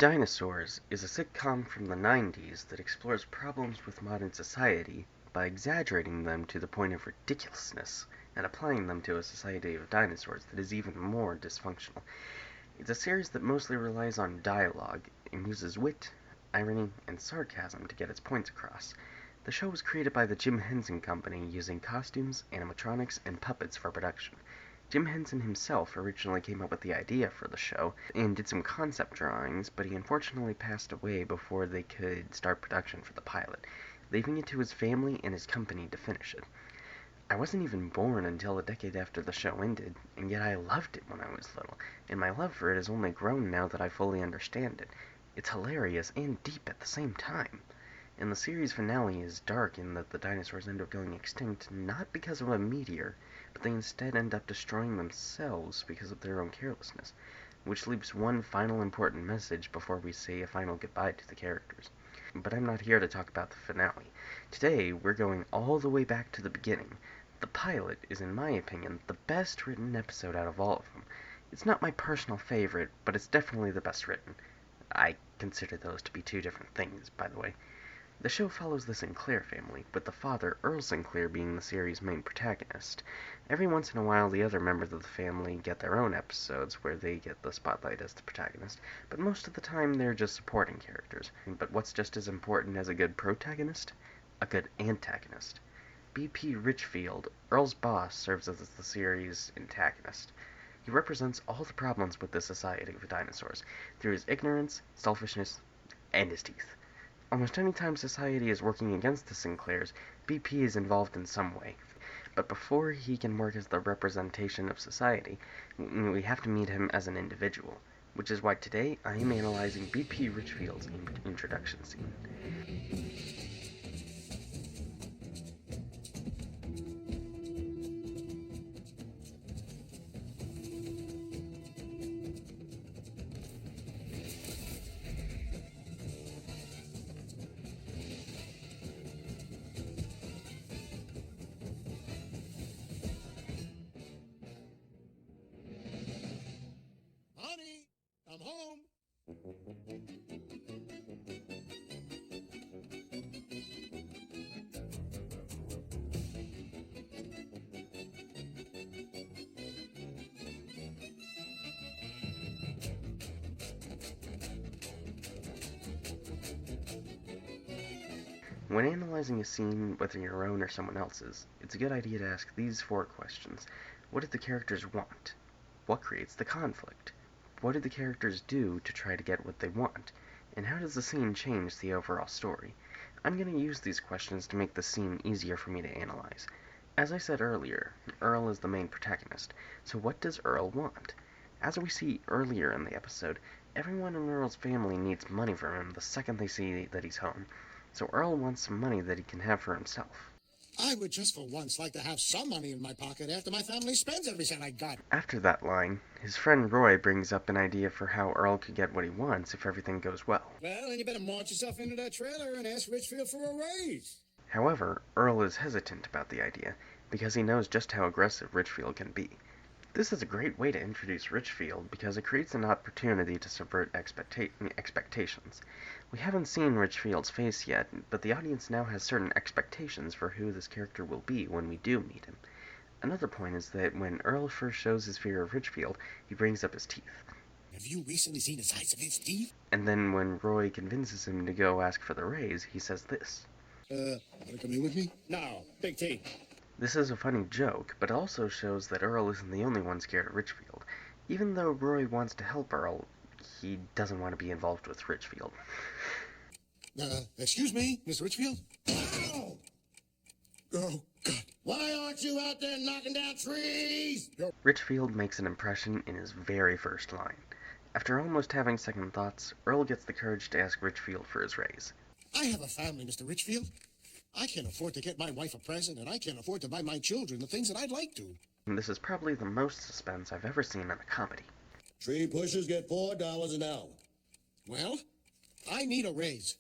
Dinosaurs is a sitcom from the 90s that explores problems with modern society by exaggerating them to the point of ridiculousness and applying them to a society of dinosaurs that is even more dysfunctional. It's a series that mostly relies on dialogue and uses wit, irony, and sarcasm to get its points across. The show was created by the Jim Henson Company using costumes, animatronics, and puppets for production. Jim Henson himself originally came up with the idea for the show and did some concept drawings, but he unfortunately passed away before they could start production for the pilot, leaving it to his family and his company to finish it. I wasn't even born until a decade after the show ended, and yet I loved it when I was little, and my love for it has only grown now that I fully understand it. It's hilarious and deep at the same time. And the series finale is dark in that the dinosaurs end up going extinct not because of a meteor, but they instead end up destroying themselves because of their own carelessness, which leaves one final important message before we say a final goodbye to the characters. But I'm not here to talk about the finale. Today, we're going all the way back to the beginning. The pilot is, in my opinion, the best written episode out of all of them. It's not my personal favorite, but it's definitely the best written. I consider those to be two different things, by the way. The show follows the Sinclair family, with the father, Earl Sinclair, being the series' main protagonist. Every once in a while, the other members of the family get their own episodes where they get the spotlight as the protagonist, but most of the time they're just supporting characters. But what's just as important as a good protagonist? A good antagonist. BP Richfield, Earl's boss, serves as the series' antagonist. He represents all the problems with the society of dinosaurs, through his ignorance, selfishness, and his teeth. Almost any time society is working against the Sinclairs, BP is involved in some way. But before he can work as the representation of society, we have to meet him as an individual, which is why today I am analyzing BP Richfield's introduction scene. Honey, I'm home. When analyzing a scene, whether your own or someone else's, it's a good idea to ask these four questions. What did the characters want? What creates the conflict? What did the characters do to try to get what they want? And how does the scene change the overall story? I'm going to use these questions to make the scene easier for me to analyze. As I said earlier, Earl is the main protagonist, so what does Earl want? As we see earlier in the episode, everyone in Earl's family needs money from him the second they see that he's home. So Earl wants some money that he can have for himself. I would just for once like to have some money in my pocket after my family spends every cent I got. After that line, his friend Roy brings up an idea for how Earl could get what he wants if everything goes well. Well, then you better march yourself into that trailer and ask Richfield for a raise. However, Earl is hesitant about the idea, because he knows just how aggressive Richfield can be. This is a great way to introduce Richfield because it creates an opportunity to subvert expectations. We haven't seen Richfield's face yet, but the audience now has certain expectations for who this character will be when we do meet him. Another point is that when Earl first shows his fear of Richfield, he brings up his teeth. Have you recently seen the size of his teeth? And then when Roy convinces him to go ask for the raise, he says this. Wanna come in with me? No, big teeth. This is a funny joke, but it also shows that Earl isn't the only one scared of Richfield. Even though Roy wants to help Earl, he doesn't want to be involved with Richfield. Excuse me, Miss Richfield? Ow! Oh, God. Why aren't you out there knocking down trees? Richfield makes an impression in his very first line. After almost having second thoughts, Earl gets the courage to ask Richfield for his raise. I have a family, Mr. Richfield. I can't afford to get my wife a present, and I can't afford to buy my children the things that I'd like to. And this is probably the most suspense I've ever seen in a comedy. Tree pushers get $4 an hour. Well, I need a raise.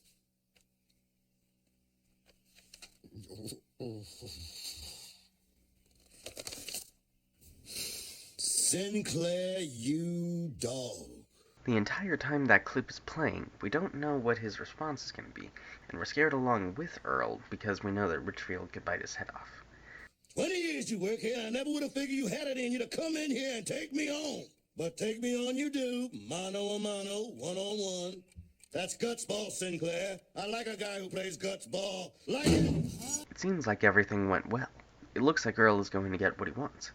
Sinclair, you dog. The entire time that clip is playing, we don't know what his response is going to be, and we're scared along with Earl because we know that Richfield could bite his head off. 20 years you work here, I never would have figured you had it in you to come in here and take me on. But take me on you do, mano a mano, one-on-one. That's guts ball, Sinclair. I like a guy who plays guts ball. Like it. It seems like everything went well. It looks like Earl is going to get what he wants.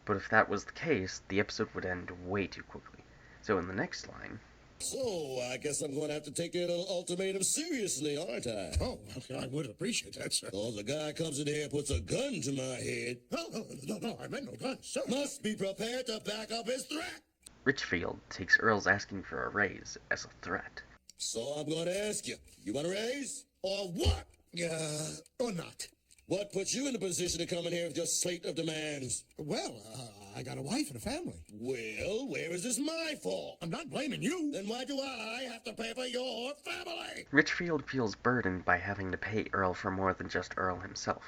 But if that was the case, the episode would end way too quickly. So in the next line... So, I guess I'm going to have to take your little ultimatum seriously, aren't I? Oh, I would appreciate that, sir. Cause a guy comes in here and puts a gun to my head. No, I meant no gun, sir. Must be prepared to back up his threat. Richfield takes Earl's asking for a raise as a threat. So I'm going to ask you, you want a raise? Or what? Or not. What puts you in the position to come in here with your slate of demands? Well, I got a wife and a family. Well, where is this my fault? I'm not blaming you. Then why do I have to pay for your family? Richfield feels burdened by having to pay Earl for more than just Earl himself.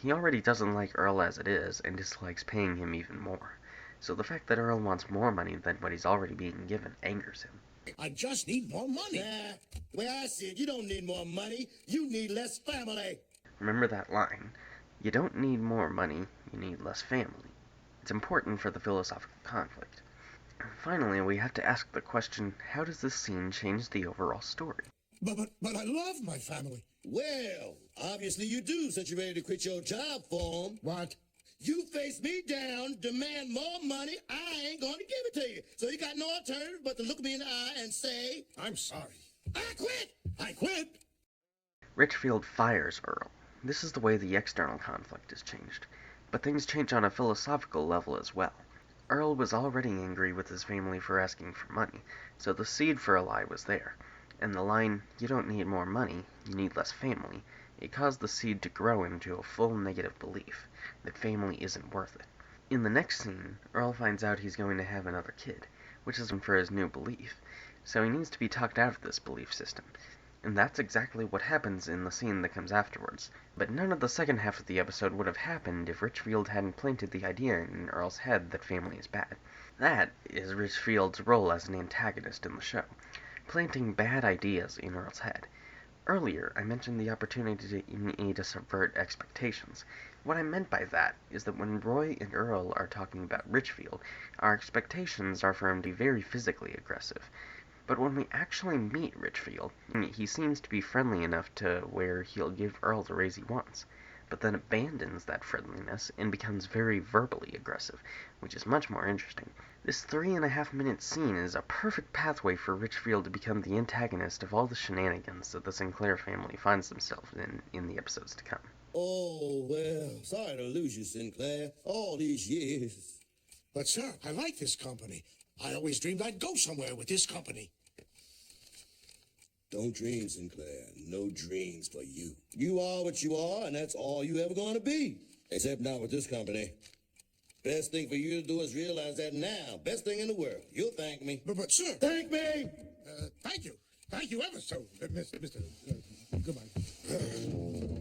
He already doesn't like Earl as it is, and dislikes paying him even more. So the fact that Earl wants more money than what he's already being given angers him. I just need more money. Nah, the way I see it, you don't need more money. You need less family. Remember that line. You don't need more money, you need less family. It's important for the philosophical conflict. Finally, we have to ask the question, how does this scene change the overall story? But I love my family. Well, obviously you do, since you're ready to quit your job for 'em. What? You face me down, demand more money, I ain't gonna give it to you. So you got no alternative but to look me in the eye and say, I'm sorry. I quit! I quit. Richfield fires Earl. This is the way the external conflict is changed. But things change on a philosophical level as well. Earl was already angry with his family for asking for money, so the seed for a lie was there. And the line, you don't need more money, you need less family, it caused the seed to grow into a full negative belief that family isn't worth it. In the next scene, Earl finds out he's going to have another kid, which is for his new belief, so he needs to be talked out of this belief system. And that's exactly what happens in the scene that comes afterwards. But none of the second half of the episode would have happened if Richfield hadn't planted the idea in Earl's head that family is bad. That is Richfield's role as an antagonist in the show, planting bad ideas in Earl's head. Earlier, I mentioned the opportunity to subvert expectations. What I meant by that is that when Roy and Earl are talking about Richfield, our expectations are for him to be very physically aggressive. But when we actually meet Richfield, he seems to be friendly enough to where he'll give Earl the raise he wants, but then abandons that friendliness and becomes very verbally aggressive, which is much more interesting. This 3.5-minute scene is a perfect pathway for Richfield to become the antagonist of all the shenanigans that the Sinclair family finds themselves in the episodes to come. Oh, well, sorry to lose you, Sinclair. All these years. But, sir, I like this company. I always dreamed I'd go somewhere with this company. Don't dream, Sinclair. No dreams for you. You are what you are, and that's all you ever going to be. Except not with this company. Best thing for you to do is realize that now. Best thing in the world. You'll thank me. But sir. Thank me! Thank you. Thank you ever so, Mr. Goodbye.